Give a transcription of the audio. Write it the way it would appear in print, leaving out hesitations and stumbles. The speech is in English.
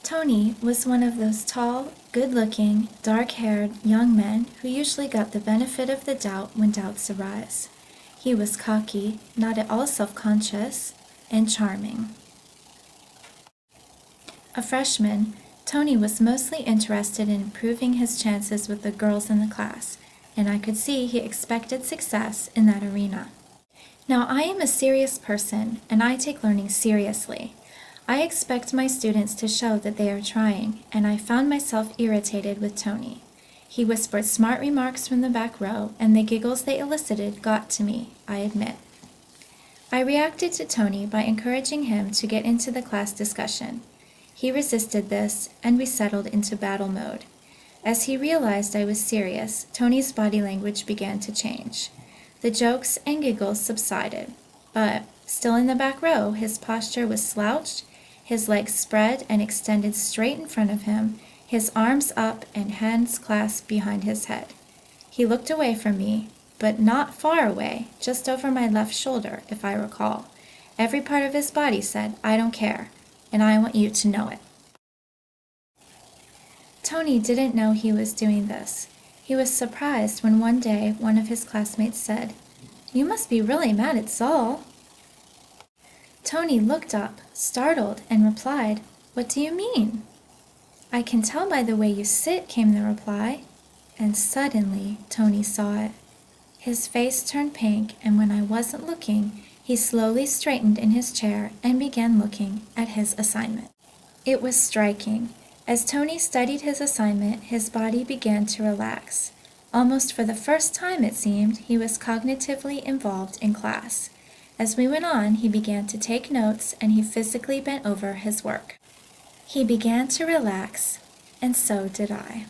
Tony was one of those tall, good-looking, dark-haired young men who usually got the benefit of the doubt when doubts arise. He was cocky, not at all self-conscious, and charming. A freshman, Tony was mostly interested in improving his chances with the girls in the class, and I could see he expected success in that arena. Now, I am a serious person, and I take learning seriously. I expect my students to show that they are trying, and I found myself irritated with Tony. He whispered smart remarks from the back row, and the giggles they elicited got to me, I admit. I reacted to Tony by encouraging him to get into the class discussion. He resisted this, and we settled into battle mode. As he realized I was serious, Tony's body language began to change. The jokes and giggles subsided, but, still in the back row, his posture was slouched, his legs spread and extended straight in front of him, his arms up and hands clasped behind his head. He looked away from me, but not far away, just over my left shoulder, if I recall. Every part of his body said, "I don't care, and I want you to know it." Tony didn't know he was doing this. He was surprised when one day one of his classmates said, "You must be really mad at Zull." Tony looked up, startled, and replied, "What do you mean?" "I can tell by the way you sit," came the reply. And suddenly, Tony saw it. His face turned pink, and when I wasn't looking, he slowly straightened in his chair and began looking at his assignment. It was striking. As Tony studied his assignment, his body began to relax. Almost for the first time, it seemed, he was cognitively involved in class. As we went on, he began to take notes, and he physically bent over his work. He began to relax, and so did I.